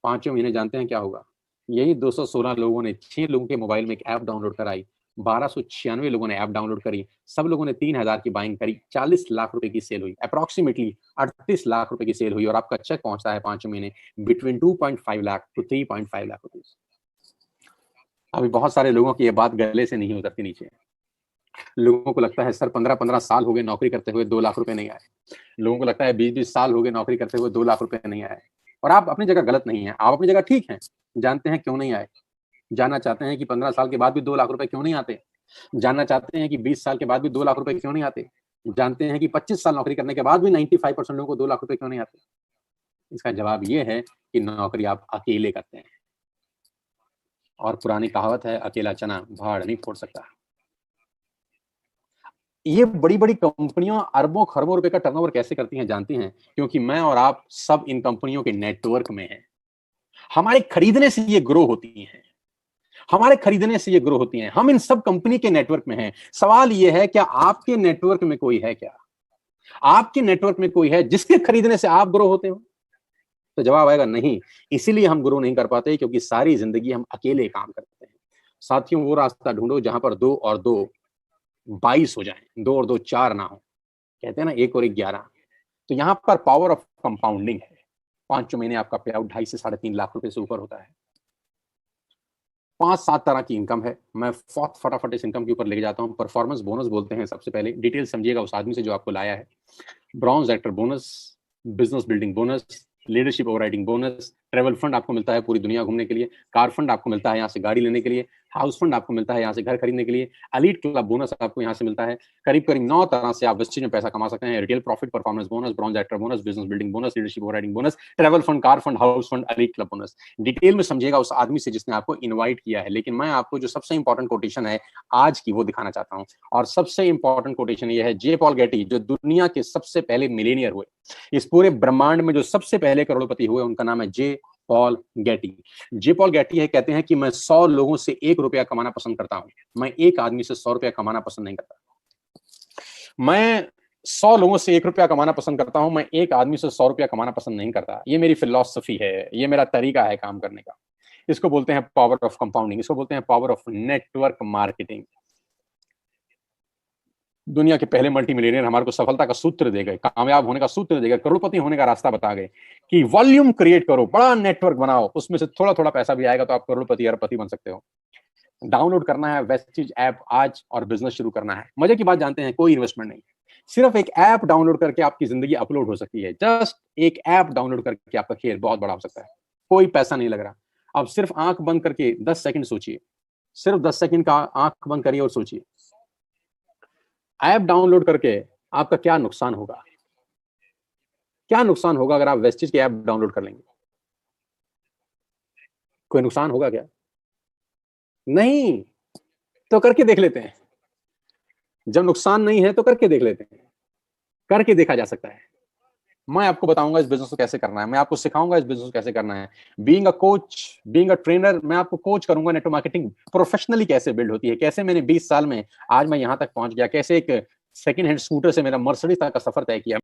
5वें महीने जानते हैं क्या होगा? यही 216 लोगों ने 6 लोगों के मोबाइल में एक ऐप डाउनलोड कराई, 1296 लोगों ने ऐप डाउनलोड करी, सब लोगों ने 3000 की बाइंग करी, 40 लाख रुपए की सेल हुई, अप्रोक्सीमेटली 38 लाख रुपए की सेल हुई और आपका चेक पहुंचता है 5वें महीने between 2.5 lakh to 3.5 lakh rupees. अभी बहुत सारे लोगों की ये बात गले से नहीं उतरती नीचे। लोगों को लगता है सर 15-15 साल हो गए नौकरी करते हुए 2 लाख रुपए नहीं आए। लोगों को लगता है 20-20 साल हो गए नौकरी करते हुए 2 लाख रुपए नहीं आए। और आप अपनी जगह गलत नहीं है, आप अपनी जगह ठीक हैं। जानते हैं क्यों नहीं आए? जानना चाहते हैं कि 15 साल के बाद भी 2 लाख रुपए क्यों नहीं आते? जानना चाहते हैं कि 20 साल के बाद भी 2 लाख रुपए क्यों नहीं आते? जानते हैं कि 25 साल नौकरी करने के बाद भी 95% लोगों को 2 लाख रुपए क्यों नहीं आते? इसका जवाब ये है कि नौकरी आप अकेले करते हैं। और पुरानी कहावत है, अकेला चना भाड़ नहीं फोड़ सकता। ये बड़ी-बड़ी कंपनियां अरबों खरबों रुपए का टर्नओवर कैसे करती हैं जानती हैं? क्योंकि मैं और आप सब इन कंपनियों के नेटवर्क में हैं। हमारे खरीदने से ये ग्रो होती हैं। हमारे खरीदने से ये ग्रो होती हैं। हम इन सब कंपनी के नेटवर्क में हैं। सवाल ये है, क्या आपके नेटवर्क में कोई है क्या? आपके नेटवर्क में कोई है जिसके खरीदने से आप ग्रो होते हो? तो जवाब आएगा नहीं। इसीलिए हम ग्रो नहीं कर पाते, क्योंकि सारी जिंदगी हम अकेले काम करते हैं। साथियों, वो रास्ता ढूंढो जहां पर 2 और 2 22 हो जाएं, 2 और 2 4 ना हो। कहते हैं ना 1 और 1 11। तो यहाँ पर पावर ऑफ कंपाउंडिंग है। 5 महीने आपका पे आउट 2.5 से 3.5 लाख रुपए से ऊपर होता है। 5-7 तरह की इनकम है। मैं फटाफट इस इनकम के ऊपर लेके जाता हूँ। परफॉर्मेंस बोनस बोलते हैं सबसे पहले। डिटेल समझिएगा उस आदमी से जो आपको लाया है। Bronze actor bonus, business building bonus, leadership overriding bonus, travel fund आपको मिलता है पूरी दुनिया घूमने के लिए, कार फंड आपको मिलता है यहाँ से गाड़ी लेने के लिए, हाउस फंड आपको मिलता है यहाँ से घर खरीदने के लिए, एलीट क्लब बोनस आपको यहाँ से मिलता है। करीब करीब 9 तरह से आप वेस्टेज में पैसा कमा सकते हैं। Retail profit, performance bonus, bronze actor bonus, business building bonus, leadership overriding bonus, travel fund, car fund, house fund, elite club bonus. Detail में समझिएगा उस आदमी से जिसने आपको इन्वाइट किया है। लेकिन मैं आपको जो सबसे इंपॉर्टेंट कोटेशन है आज की वो दिखाना चाहता हूँ। और सबसे इंपॉर्टेंट कोटेशन ये है, जे पॉल गेटी, जो दुनिया के सबसे पहले मिलेनियर हुए। इस पूरे ब्रह्मांड में जो सबसे पहले करोड़पति हुए उनका नाम है जे पॉल गेटी। जे पॉल गेटी है, कहते हैं कि मैं 100 लोगों से 1 रुपया कमाना पसंद करता हूं, मैं एक आदमी से 100 रुपया कमाना पसंद नहीं करता। मैं 100 लोगों से 1 रुपया कमाना पसंद करता हूं, मैं एक आदमी से 100 रुपया कमाना पसंद नहीं करता। ये मेरी फिलॉसफी है, ये मेरा तरीका है काम करने का। इसको बोलते हैं पावर ऑफ कंपाउंडिंग, इसको बोलते हैं पावर ऑफ नेटवर्क मार्केटिंग। दुनिया के पहले मल्टी मिलियनियर हमारे को सफलता का सूत्र दे गए, कामयाब होने का सूत्र दे गए, करोड़पति होने का रास्ता बता गए कि वॉल्यूम क्रिएट करो, बड़ा नेटवर्क बनाओ, उसमें से थोड़ा थोड़ा पैसा भी आएगा तो आप करोड़पति अरबपति बन सकते हो। डाउनलोड करना है वेस्टिज ऐप आज और बिजनेस शुरू करना है। मजे की बात जानते हैं, कोई इन्वेस्टमेंट नहीं, सिर्फ एक ऐप डाउनलोड करके आपकी जिंदगी अपलोड हो सकती है। जस्ट एक ऐप डाउनलोड करके आपका खेल बहुत बड़ा हो सकता है। कोई पैसा नहीं लग रहा। अब सिर्फ आंख बंद करके 10 सेकंड सोचिए, सिर्फ 10 सेकंड का आंख बंद करिए और सोचिए। ऐप डाउनलोड करके आपका क्या नुकसान होगा? क्या नुकसान होगा अगर आप वेस्टिज की ऐप डाउनलोड कर लेंगे? कोई नुकसान होगा क्या? नहीं, तो करके देख लेते हैं। जब नुकसान नहीं है तो करके देख लेते हैं। करके देखा जा सकता है। मैं आपको बताऊंगा इस बिजनेस को कैसे करना है, मैं आपको सिखाऊंगा इस बिजनेस को कैसे करना है। Being a coach, being a trainer, मैं आपको कोच करूंगा नेटवर्क मार्केटिंग प्रोफेशनली कैसे बिल्ड होती है, कैसे मैंने 20 साल में आज मैं यहां तक पहुंच गया, कैसे एक सेकंड हैंड स्कूटर से मेरा मर्सिडीज तक का सफर तय किया।